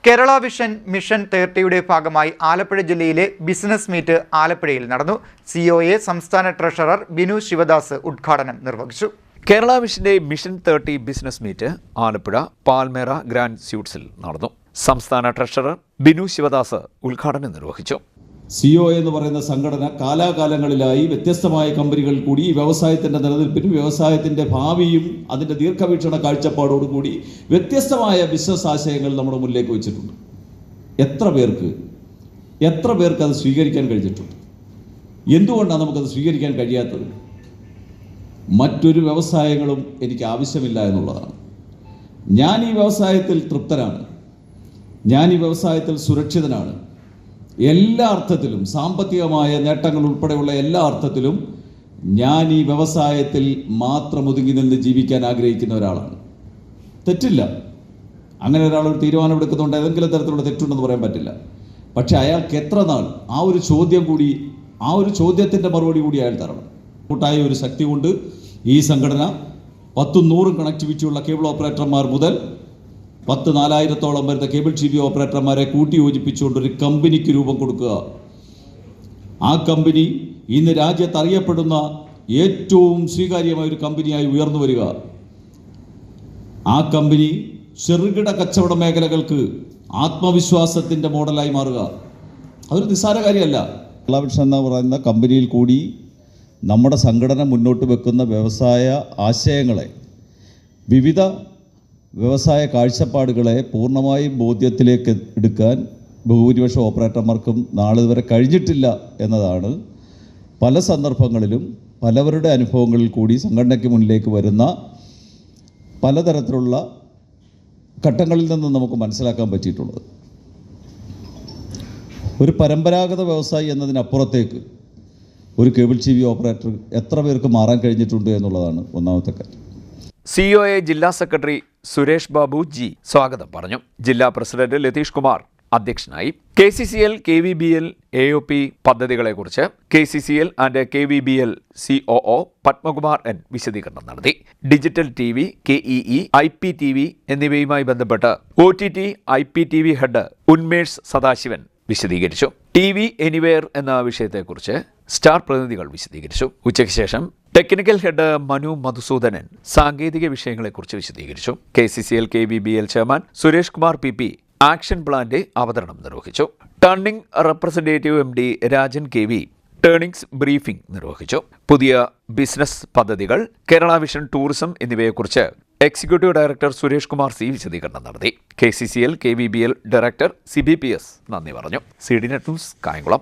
Kerala vision mission 30യുടെ ഭാഗമായി ആലപ്പുഴ ജില്ലയിലെ business meet ആലപ്പുഴയിൽ നടന്നു. COA സംസ്ഥാന ട്രഷറർ ബിനു ശിവദാസ് ഉദ്ഘാടനം നിർവഹിച്ചു. കേരള വിഷന്റെ mission 30 business meet Alappuzha Palmera grand സ്യൂട്ട്സിൽ നടന്നു. സംസ്ഥാന ട്രഷറർ ബിനു ശിവദാസ് ഉദ്ഘാടനം നിർവഹിച്ചു. COA എന്ന് പറയുന്ന സംഘടന കാലാകാലങ്ങളിലായി വ്യത്യസ്തമായ കമ്പനികൾ കൂടി വ്യവസായത്തിൻ്റെ നിലനിൽപ്പിനും വ്യവസായത്തിൻ്റെ ഭാവിയും അതിൻ്റെ ദീർഘവീക്ഷണ കാഴ്ചപ്പാടോടുകൂടി വ്യത്യസ്തമായ ബിസിനസ് ആശയങ്ങൾ നമ്മുടെ മുന്നിലേക്ക് വെച്ചിട്ടുണ്ട്. എത്ര പേർക്ക് അത് സ്വീകരിക്കാൻ കഴിഞ്ഞിട്ടുണ്ട്? എന്തുകൊണ്ടാണ് നമുക്കത് സ്വീകരിക്കാൻ കഴിയാത്തത്? മറ്റൊരു വ്യവസായങ്ങളും എനിക്ക് ആവശ്യമില്ല എന്നുള്ളതാണ്. ഞാൻ ഈ വ്യവസായത്തിൽ തൃപ്തനാണ്, ഞാൻ ഈ വ്യവസായത്തിൽ സുരക്ഷിതനാണ്. എല്ലാ അർത്ഥത്തിലും, സാമ്പത്തികമായ നേട്ടങ്ങൾ ഉൾപ്പെടെയുള്ള എല്ലാ അർത്ഥത്തിലും ഞാൻ ഈ വ്യവസായത്തിൽ മാത്രം ഒതുങ്ങി നിന്ന് ജീവിക്കാൻ ആഗ്രഹിക്കുന്ന ഒരാളാണ്. തെറ്റില്ല, അങ്ങനെ ഒരാൾ ഒരു തീരുമാനമെടുക്കുന്നുണ്ട് ഏതെങ്കിലും തരത്തിലുള്ള തെറ്റുണ്ടെന്ന് പറയാൻ പറ്റില്ല. പക്ഷെ അയാൾക്ക് എത്ര നാൾ ആ ഒരു ചോദ്യത്തിൻ്റെ മറുപടി കൂടി അയാൾ തരണം. കൂട്ടായ ഒരു ശക്തി കൊണ്ട് ഈ സംഘടന 100 കണക്ടിവിറ്റിയുള്ള കേബിൾ ഓപ്പറേറ്റർമാർ മുതൽ 4000-ഓളം വരുന്ന കേബിൾ TV ഓപ്പറേറ്റർമാരെ കൂട്ടിയോജിപ്പിച്ചുകൊണ്ട് ഒരു കമ്പനിക്ക് രൂപം കൊടുക്കുക. ആ കമ്പനി ഇന്ന് രാജ്യത്ത് അറിയപ്പെടുന്ന ഏറ്റവും സ്വീകാര്യമായ ഒരു കമ്പനിയായി ഉയർന്നു വരിക. ആ കമ്പനി ചെറുകിട കച്ചവട മേഖലകൾക്ക് ആത്മവിശ്വാസത്തിൻ്റെ മോഡലായി മാറുക. അതൊരു നിസ്സാര കാര്യമല്ല. കേരള വിഷൻ എന്ന് പറയുന്ന കമ്പനിയിൽ കൂടി നമ്മുടെ സംഘടന മുന്നോട്ട് വെക്കുന്ന വ്യവസായ ആശയങ്ങളെ, വിവിധ വ്യവസായ കാഴ്ചപ്പാടുകളെ പൂർണ്ണമായും ബോധ്യത്തിലേക്ക് എടുക്കാൻ ബഹുഭൂരിപക്ഷ ഓപ്പറേറ്റർമാർക്കും നാളെ വരെ കഴിഞ്ഞിട്ടില്ല എന്നതാണ് പല സന്ദർഭങ്ങളിലും പലവരുടെ അനുഭവങ്ങളിൽ കൂടി സംഘടനയ്ക്ക് മുന്നിലേക്ക് വരുന്ന പലതരത്തിലുള്ള ഘട്ടങ്ങളിൽ നിന്നും നമുക്ക് മനസ്സിലാക്കാൻ പറ്റിയിട്ടുള്ളത്. ഒരു പരമ്പരാഗത വ്യവസായി എന്നതിനപ്പുറത്തേക്ക് ഒരു കേബിൾ TV ഓപ്പറേറ്റർ എത്ര പേർക്ക് മാറാൻ കഴിഞ്ഞിട്ടുണ്ട് എന്നുള്ളതാണ് ഒന്നാമത്തെ കാര്യം. COA ജില്ലാ സെക്രട്ടറി സുരേഷ് ബാബു ജി സ്വാഗതം പറഞ്ഞു. ജില്ലാ പ്രസിഡന്റ് ലതീഷ് കുമാർ അധ്യക്ഷനായി. KCCL KVBL AOP പദ്ധതികളെക്കുറിച്ച് KCCL and KVBL COO Padmakumar N വിശദീകരണം നടത്തി. ഡിജിറ്റൽ TV, KEE, IPTV എന്നിവയുമായി ബന്ധപ്പെട്ട് OTT IPTV head Unmesh Sadasivan വിശദീകരിച്ചു. TV എനിവെയർ എന്ന വിഷയത്തെക്കുറിച്ച് സ്റ്റാർ പ്രതിനിധികൾ വിശദീകരിച്ചു. ഉച്ചയ്ക്ക് ശേഷം ടെക്നിക്കൽ ഹെഡ് മനു മധുസൂദനൻ സാങ്കേതിക വിഷയങ്ങളെക്കുറിച്ച് വിശദീകരിച്ചു. KCCL KVBL chairman Suresh Kumar PP action പ്ലാന്റെ അവതരണം നിർവഹിച്ചു. Turning representative MD Rajan KV turnings briefing നിർവഹിച്ചു. പുതിയ ബിസിനസ് പദ്ധതികൾ, കേരള വിഷൻ ടൂറിസം എന്നിവയെക്കുറിച്ച് executive director Suresh Kumar C വിശദീകരണം നടത്തി. KCCL KVBL ഡയറക്ടർ CBPS നന്ദി പറഞ്ഞു. CDNet news Kayamkulam.